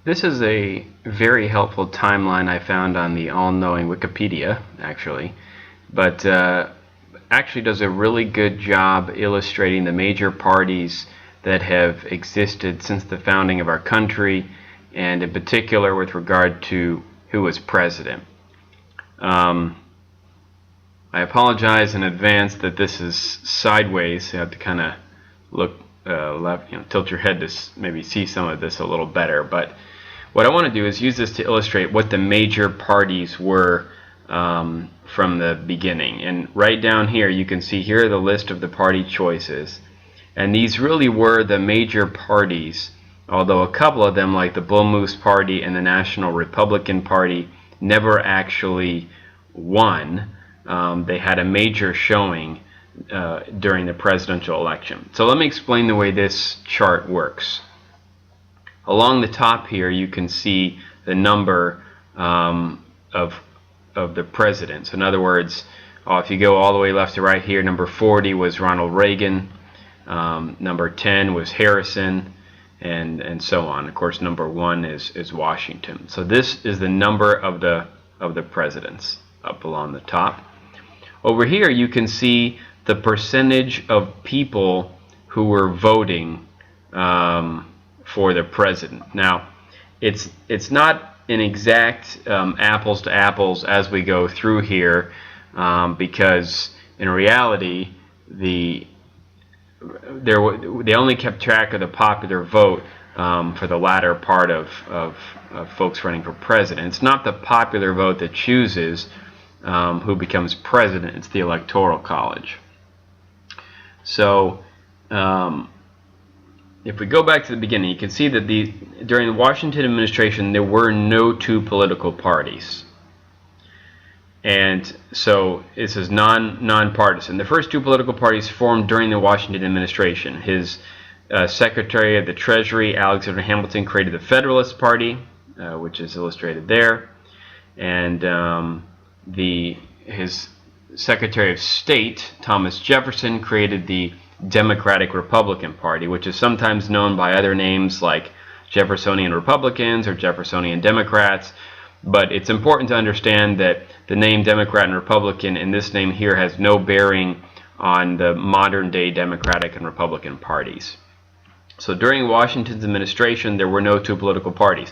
This is a very helpful timeline I found on the all-knowing Wikipedia, actually, but actually does a really good job illustrating the major parties that have existed since the founding of our country, and in particular with regard to who was president. I apologize in advance that this is sideways. You have to kind of look left, tilt your head to maybe see some of this a little better, but what I want to do is use this to illustrate what the major parties were from the beginning. And right down here you can see here the list of the party choices. And these really were the major parties, although a couple of them, like the Bull Moose Party and the National Republican Party, never actually won. They had a major showing during the presidential election. So let me explain the way this chart works. Along the top here you can see the number of the presidents. In other words, if you go all the way left to right here, number 40 was Ronald Reagan, number 10 was Harrison, and so on. Of course, number 1 is Washington. So this is the number of the presidents up along the top. Over here you can see the percentage of people who were voting for the president. Now, it's not an exact apples to apples as we go through here, because in reality they only kept track of the popular vote for the latter part of folks running for president. It's not the popular vote that chooses who becomes president. It's the Electoral College. So if we go back to the beginning, you can see that during the Washington administration there were no two political parties. And so this is nonpartisan. The first two political parties formed during the Washington administration. His Secretary of the Treasury, Alexander Hamilton, created the Federalist Party, which is illustrated there. And his Secretary of State, Thomas Jefferson, created the Democratic Republican Party, which is sometimes known by other names like Jeffersonian Republicans or Jeffersonian Democrats. But it's important to understand that the name Democrat and Republican in this name here has no bearing on the modern day Democratic and Republican parties. So during Washington's administration there were no two political parties.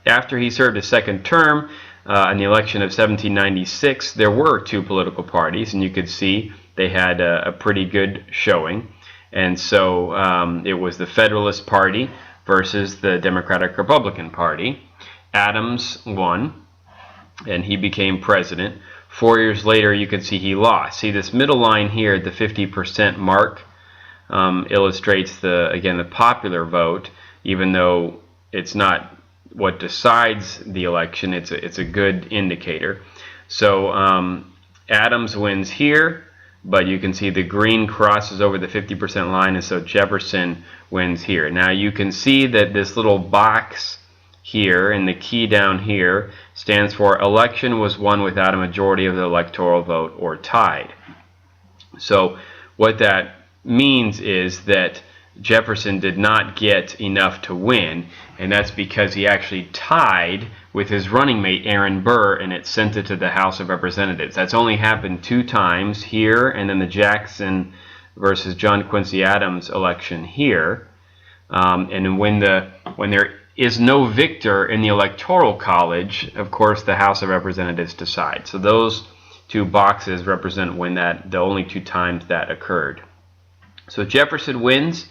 After he served his second term in the election of 1796, there were two political parties, and you could see they had a pretty good showing. And so it was the Federalist Party versus the Democratic Republican Party. Adams won, and he became president. 4 years later, you can see he lost. See, this middle line here, the 50% mark, illustrates again the popular vote, even though it's not what decides the election. It's a good indicator. So Adams wins here, but you can see the green crosses over the 50% line, and so Jefferson wins here. Now you can see that this little box here and the key down here stands for election was won without a majority of the electoral vote or tied. So what that means is that Jefferson did not get enough to win, and that's because he actually tied with his running mate Aaron Burr, and it sent it to the House of Representatives. That's only happened 2 times, here and then the Jackson versus John Quincy Adams election here. And when there is no victor in the Electoral College, of course the House of Representatives decides. So those 2 boxes represent when the only 2 times that occurred. So Jefferson wins.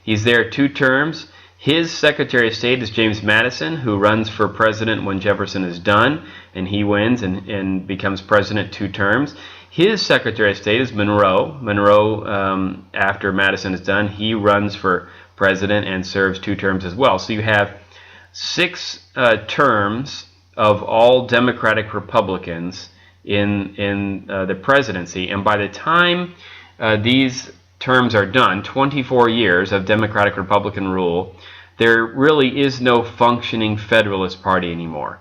He's there 2 terms. His Secretary of State is James Madison, who runs for president when Jefferson is done, and he wins and becomes president 2 terms. His Secretary of State is Monroe. Monroe, after Madison is done, he runs for president and serves 2 terms as well. So you have 6 terms of all Democratic Republicans in the presidency, and by the time these terms are done, 24 years of Democratic Republican rule, there really is no functioning Federalist Party anymore.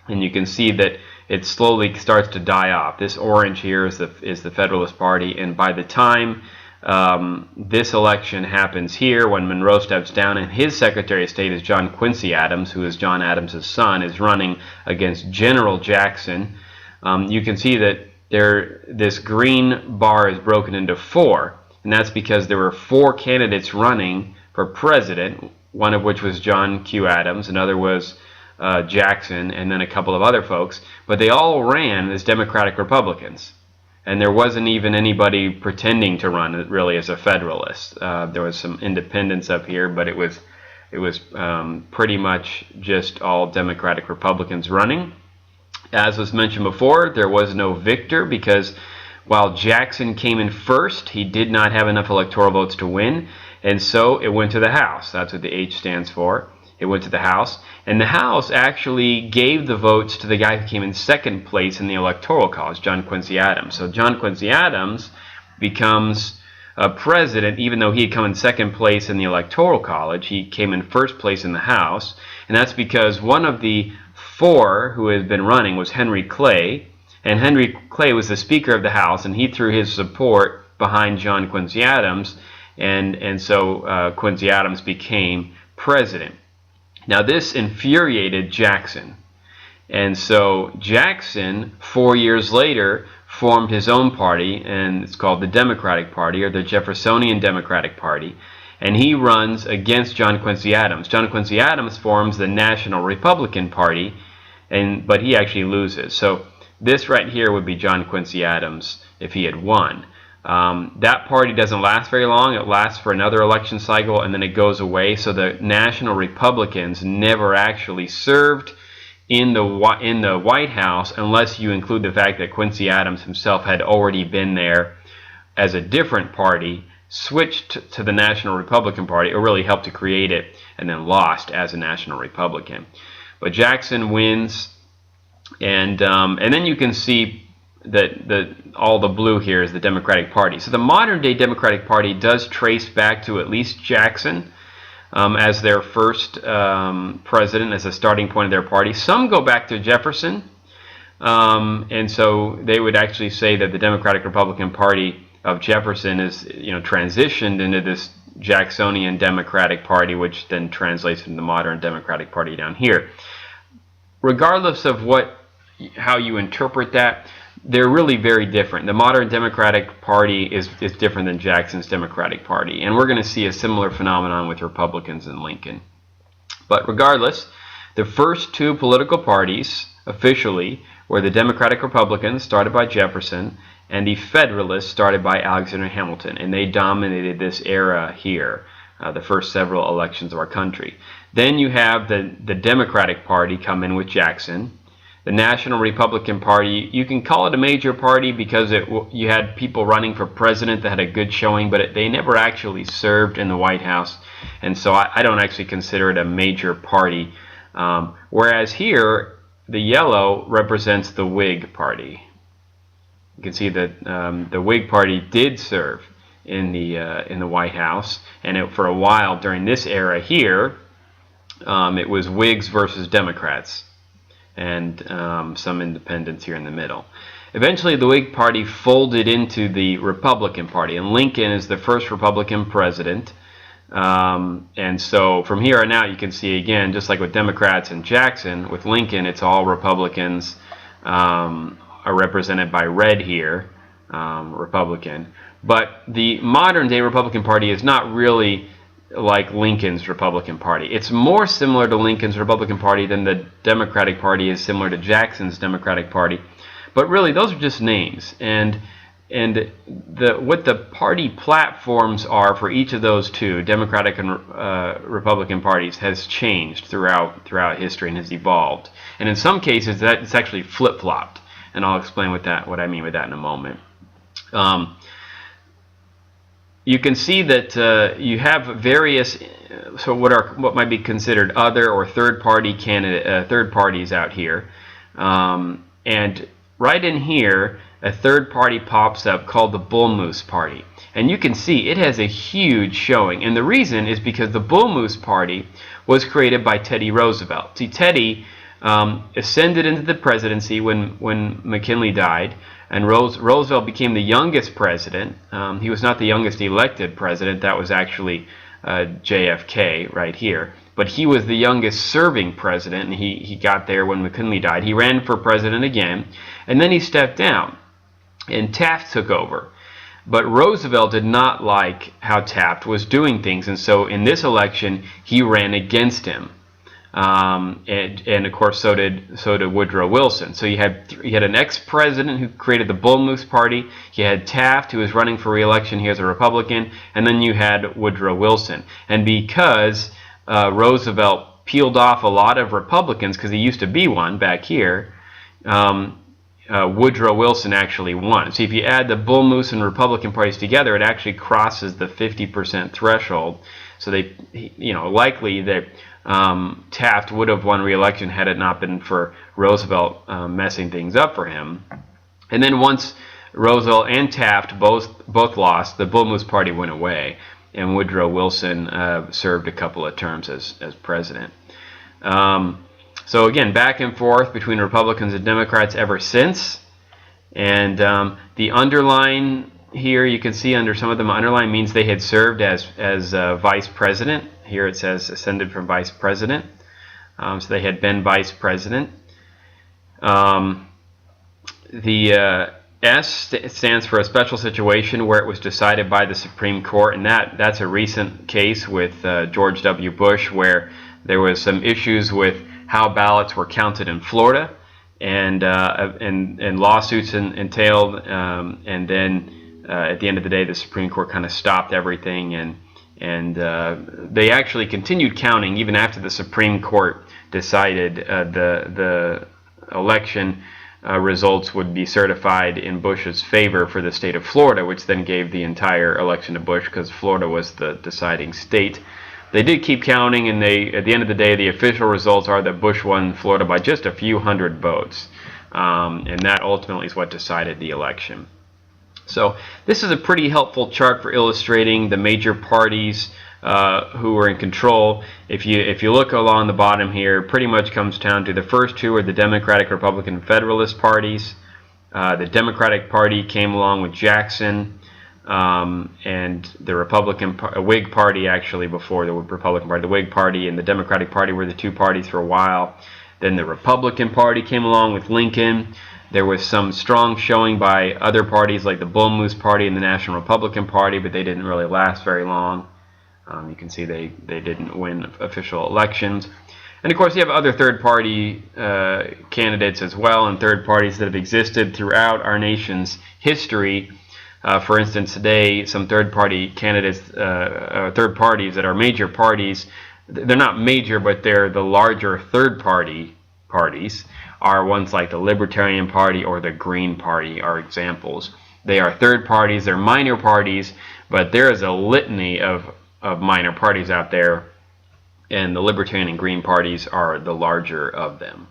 And you can see that it slowly starts to die off. This orange here is the Federalist Party, and by the time This election happens here when Monroe steps down, and his Secretary of State is John Quincy Adams, who is John Adams' son, is running against General Jackson. You can see that this green bar is broken into four, and that's because there were four candidates running for president, one of which was John Q. Adams, another was Jackson, and then a couple of other folks, but they all ran as Democratic Republicans. And there wasn't even anybody pretending to run really as a Federalist. There was some independents up here, but it was pretty much just all Democratic Republicans running. As was mentioned before, there was no victor because while Jackson came in first, he did not have enough electoral votes to win, and so it went to the House. That's what the H stands for. It went to the House, and the House actually gave the votes to the guy who came in second place in the Electoral College, John Quincy Adams. So John Quincy Adams becomes president, even though he had come in second place in the Electoral College. He came in first place in the House, and that's because one of the four who had been running was Henry Clay, and Henry Clay was the Speaker of the House, and he threw his support behind John Quincy Adams, and so Quincy Adams became president. Now this infuriated Jackson, and so Jackson 4 years later formed his own party, and it's called the Democratic Party, or the Jeffersonian Democratic Party, and he runs against John Quincy Adams. John Quincy Adams forms the National Republican Party, but he actually loses. So this right here would be John Quincy Adams if he had won. That party doesn't last very long. It lasts for another election cycle and then it goes away. So the National Republicans never actually served in the White House unless you include the fact that Quincy Adams himself had already been there as a different party, switched to the National Republican Party, or really helped to create it, and then lost as a National Republican. But Jackson wins, and then you can see that all the blue here is the Democratic Party. So the modern day Democratic Party does trace back to at least Jackson as their first president, as a starting point of their party. Some go back to Jefferson, and so they would actually say that the Democratic Republican Party of Jefferson is, transitioned into this Jacksonian Democratic Party, which then translates into the modern Democratic Party down here. Regardless of how you interpret that, they're really very different. The modern Democratic Party is different than Jackson's Democratic Party, and we're going to see a similar phenomenon with Republicans in Lincoln. But regardless, the first two political parties officially were the Democratic Republicans, started by Jefferson, and the Federalists, started by Alexander Hamilton, and they dominated this era here, the first several elections of our country. Then you have the Democratic Party come in with Jackson. The National Republican Party, you can call it a major party because you had people running for president that had a good showing, but they never actually served in the White House, and so I don't actually consider it a major party. Whereas here, the yellow represents the Whig Party. You can see that the Whig Party did serve in the White House, and for a while during this era here, it was Whigs versus Democrats, and some independents here in the middle. Eventually, the Whig Party folded into the Republican Party, and Lincoln is the first Republican president. And so from here on out, you can see again, just like with Democrats and Jackson, with Lincoln, it's all Republicans are represented by red here, Republican. But the modern day Republican Party is not really like Lincoln's Republican Party. It's more similar to Lincoln's Republican Party than the Democratic Party is similar to Jackson's Democratic Party. But really, those are just names. And what the party platforms are for each of those two, Democratic and Republican parties, has changed throughout history and has evolved. And in some cases, it's actually flip-flopped. And I'll explain what I mean with that in a moment. You can see that you have various, so what might be considered other or third parties out here, and right in here, a third party pops up called the Bull Moose Party, and you can see it has a huge showing, and the reason is because the Bull Moose Party was created by Teddy Roosevelt. See, Teddy ascended into the presidency when McKinley died, and Roosevelt became the youngest president. He was not the youngest elected president. That was actually JFK right here. But he was the youngest serving president, and he got there when McKinley died. He ran for president again, and then he stepped down, and Taft took over. But Roosevelt did not like how Taft was doing things, and so in this election, he ran against him. And of course, so did Woodrow Wilson. So you had an ex-president who created the Bull Moose Party. You had Taft, who was running for re-election here as a Republican, and then you had Woodrow Wilson. And because Roosevelt peeled off a lot of Republicans, because he used to be one back here, Woodrow Wilson actually won. So if you add the Bull Moose and Republican parties together, it actually crosses the 50% threshold. So likely that Taft would have won re-election had it not been for Roosevelt messing things up for him. And then once Roosevelt and Taft both lost, the Bull Moose Party went away, and Woodrow Wilson served a couple of terms as president. So again, back and forth between Republicans and Democrats ever since. And the underline here, you can see under some of them, underline means they had served as vice president. Here it says ascended from vice president. So they had been vice president. The S stands for a special situation where it was decided by the Supreme Court, and that's a recent case with George W. Bush, where there was some issues with how ballots were counted in Florida, and lawsuits entailed, and then at the end of the day, the Supreme Court kind of stopped everything, and they actually continued counting even after the Supreme Court decided the election results would be certified in Bush's favor for the state of Florida, which then gave the entire election to Bush because Florida was the deciding state. They did keep counting, and at the end of the day, the official results are that Bush won Florida by just a few hundred votes, and that ultimately is what decided the election. So this is a pretty helpful chart for illustrating the major parties who were in control. If you look along the bottom here, pretty much comes down to the first two are the Democratic, Republican, Federalist parties. The Democratic Party came along with Jackson, and the Whig Party actually before the Republican Party. The Whig Party and the Democratic Party were the two parties for a while. Then the Republican Party came along with Lincoln. There was some strong showing by other parties like the Bull Moose Party and the National Republican Party, but they didn't really last very long. You can see they didn't win official elections. And of course you have other third-party candidates as well, and third parties that have existed throughout our nation's history. For instance, today some third-party candidates, third parties that are major parties, they're not major, but they're the larger third-party parties, are ones like the Libertarian Party or the Green Party are examples. They are third parties, they're minor parties, but there is a litany of minor parties out there, and the Libertarian and Green parties are the larger of them.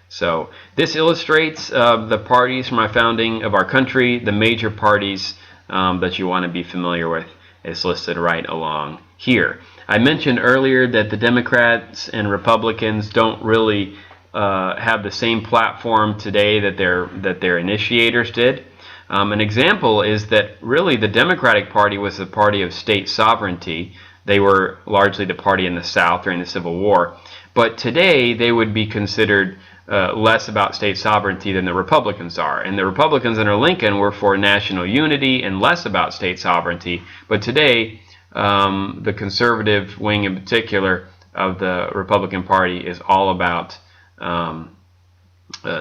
So this illustrates the parties from our founding of our country. The major parties that you want to be familiar with is listed right along here. I mentioned earlier that the Democrats and Republicans don't really have the same platform today that their initiators did. An example is that really the Democratic Party was the party of state sovereignty. They were largely the party in the South during the Civil War. But today they would be considered less about state sovereignty than the Republicans are. And the Republicans under Lincoln were for national unity and less about state sovereignty. But today, the conservative wing in particular of the Republican Party is all about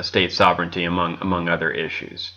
state sovereignty among other issues.